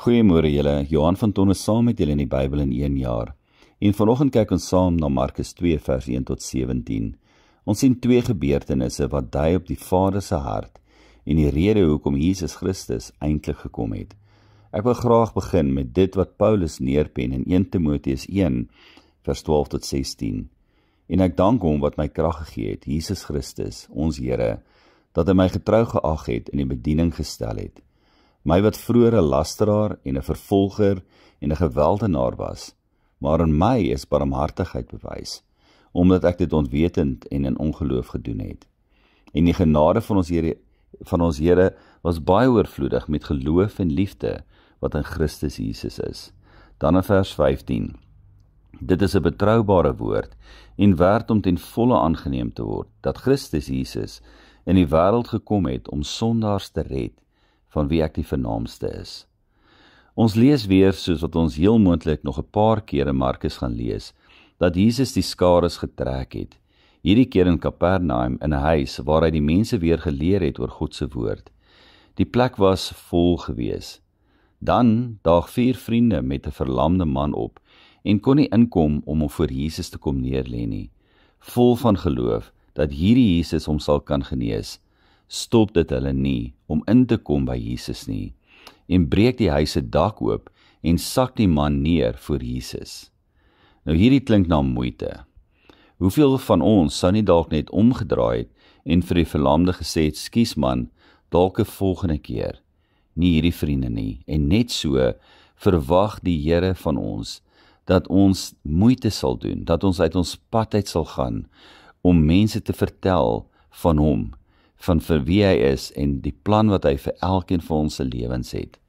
Goeiemôre julle, Johan van Tonne saam met julle in die Bybel in 1 jaar. En vanoggend kyk ons saam na Markus 2 vers 1 tot 17. Ons sien twee gebeurtenisse wat dui op die Vader se hart en die rede hoekom Jesus Christus eintlik gekom het. Ek wil graag begin met dit wat Paulus neerpen in 1 Timoteus 1 vers 12 tot 16. En ek dank hom wat my krag gegee het, Jesus Christus, ons Here, dat hy my getrou geag het en in bediening gestel het. My wat vroeër 'n lasteraar en 'n vervolger en 'n geweldenaar was, maar in my is barmhartigheid bewys, omdat ek dit onwetend en in ongeloof gedoen het. En die genade van ons Here was baie oorvloedig met geloof en liefde wat in Christus Jesus is. Dan in vers 15. Dit is 'n betroubare woord en werd om ten volle aangeneem te word, dat Christus Jesus in die wêreld gekom het om sondaars te red, van wie ek die vernaamste is. Ons lees weer, soos wat ons heel moontlik nog 'n paar keer in Markus gaan lees, dat Jesus die skares getrek het, hierdie keer in Kapernaum in 'n huis waar hy die mense weer geleer het oor God se woord. Die plek was vol gewees. Dan daag 4 vriende met 'n verlamde man op en kon nie inkom om hom voor Jesus te kom neerlê nie. Vol van geloof dat hierdie Jesus hom sal kan genees, stop dit hulle nie om in te kom by Jesus nie, en breek die huis se dak oop en sak die man neer voor Jesus. Nou hierdie klink na moeite. Hoeveel van ons sou nie dalk net omgedraai het en vir die verlamde gesê het, "Skus man, dalk 'n volgende keer." Nie hierdie vriende nie, en net so verwag die Here van ons, dat ons moeite sal doen, dat ons uit ons pad uit sal gaan, om mense te vertel van hom, van vir wie hy is en die plan wat hy vir elkeen van ons se lewens het.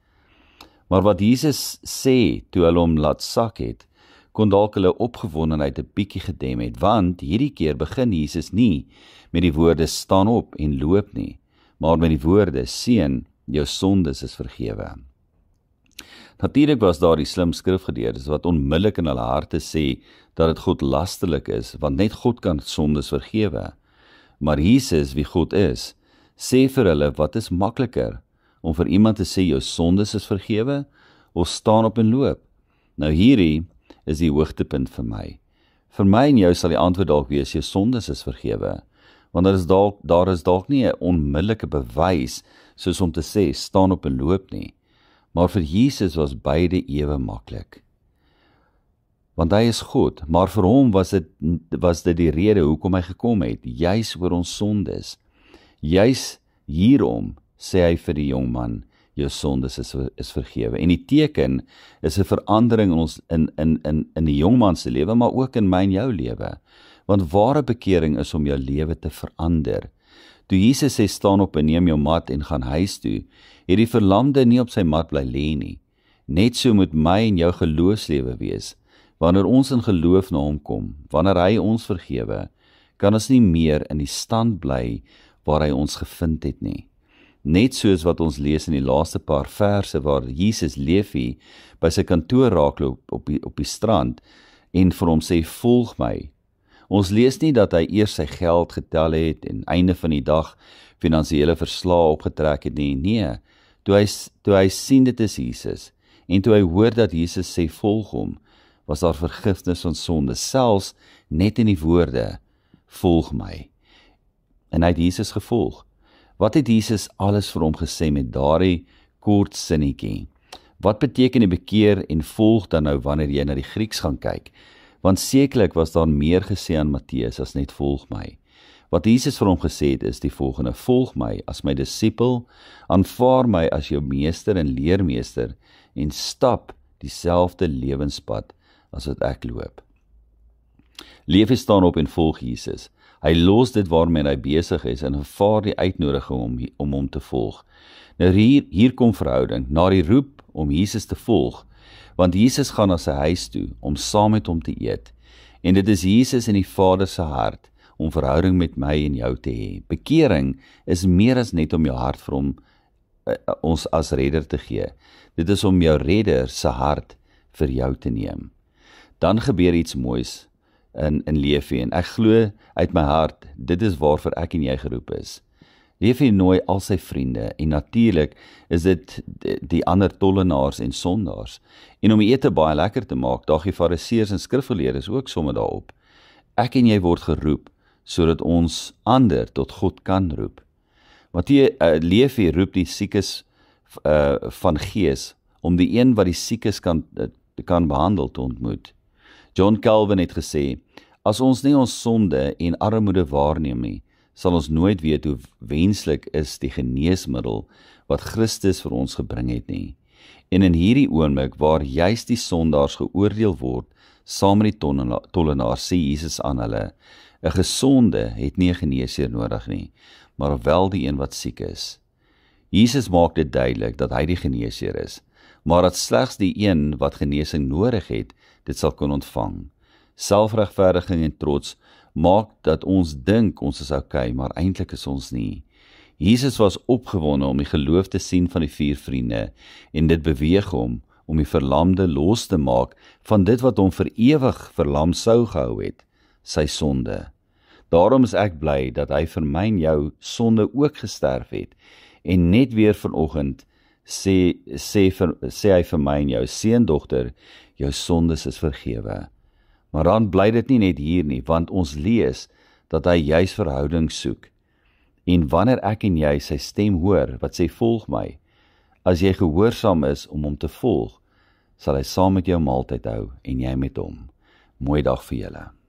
Maar wat Jesus sê toe hulle hom laat sak het, kon dalk hulle opgewondenheid 'n bietjie gedem het, want hierdie keer begin Jesus nie met die woorde staan op en loop nie, maar met die woorde seun, jou sondes is vergewe. Natuurlik was daar die slim skrifgeleerdes wat onmiddellik in hulle harte sê dat dit God lasterlik is, want net God kan sondes vergewe. Maar Jesus, wie God is, sê vir hulle wat is makliker, om vir iemand te sê jou sondes is vergewe, of staan op en loop? Nou hierdie is die hoogtepunt vir my. Vir my en jou sal die antwoord dalk wees, jou sondes is vergewe, want daar is dalk nie 'n onmiddellike bewys, soos om te sê, staan op en loop nie. Maar vir Jesus was beide ewe maklik. Want hy is God, maar vir hom was dit die rede hoekom hy gekom het, juis oor ons sondes. Juis hierom sê hy vir die jong man, jou sondes is vergewe. En die teken is 'n verandering in die jongman se lewe, maar ook in my en jou lewe. Want ware bekering is om jou lewe te verander. Toe Jesus sê staan op en neem jou mat en gaan huis toe, het die verlamde nie op sy mat bly lê nie. Net so moet my en jou geloofslewe wees. Wanneer ons in geloof na hom kom, wanneer hy ons vergewe, kan ons nie meer in die stand bly waar hy ons gevind het nie. Net soos wat ons lees in die laaste paar verse waar Jesus Levi by sy kantoor raakloop op die strand en vir hom sê, volg my. Ons lees nie dat hy eers sy geld getel het en einde van die dag finansiële verslae opgetrek het nie. Nee, toe hy sien dit is Jesus en toe hy hoor dat Jesus sê volg hom, was daar vergifnis van sonde, selfs net in die woorde, volg my. En hy het Jesus gevolg. Wat het Jesus alles vir hom gesê met daardie kort sinnetjie? Wat beteken die bekeer en volg dan nou wanneer jy na die Grieks gaan kyk? Want sekerlik was daar meer gesê aan Matteus as net volg my. Wat Jesus vir hom gesê het is die volgende, volg my as my disipel, aanvaar my as jou meester en leermeester en stap dieselfde lewenspad as wat ek loop. Leef staan op en volg Jesus. Hy los dit waarmee hy besig is en aanvaar die uitnodiging om hom te volg. Nou hier kom verhouding, na die roep om Jesus te volg, want Jesus gaan na sy huis toe om saam met hom te eet. En dit is Jesus in die Vader se hart om verhouding met my en jou te hê. Bekering is meer as net om jou hart vir hom ons as redder te gee. Dit is om jou redder se hart vir jou te neem. Dan gebeur iets moois in Leefie en ek glo uit my hart, dit is waarvoor ek en jy geroep is. Levi nooi al sy vriende, en natuurlik is dit die ander tollenaars en sondaars. En om die ete baie lekker te maak, daag die fariseërs en skrifgeleerdes ook somme daarop. Ek en jy word geroep, sodat ons ander tot God kan roep. Levi roep die siekes van gees, om die een wat die siekes kan behandel te ontmoet. John Calvin het gesê, as ons nie ons sonde en armoede waarneem nie, sal ons nooit weet hoe wenslik is die geneesmiddel wat Christus vir ons gebring het nie. En in hierdie oomblik waar juis die sondaars geoordeel word, saam met die tollenaars, sê Jesus aan hulle, 'n gesonde het nie 'n geneesheer nodig nie, maar wel die een wat siek is. Jesus maak dit duidelik dat hy die geneesheer is, maar dat slegs die een wat genesing nodig het, dit sal kon ontvang. Selfregverdiging en trots maak dat ons dink ons is okay, maar eintlik is ons nie. Jesus was opgewonde om die geloof te sien van die 4 vriende, en dit beweeg hom om die verlamde los te maak van dit wat hom vir ewig verlam sou gehou het, sy sonde. Daarom is ek bly dat hy vir my en jou sonde ook gesterf het, en net weer vanoggend sê hy vir my en jou, seun, dogter, jou sondes is vergewe. Maar dan bly dit nie net hier nie, want ons lees dat hy juis verhouding soek. En wanneer ek en jy sy stem hoor, wat sê volg my, as jy gehoorsaam is om hom te volg, sal hy saam met jou maaltyd hou en jy met hom. Mooi dag vir julle.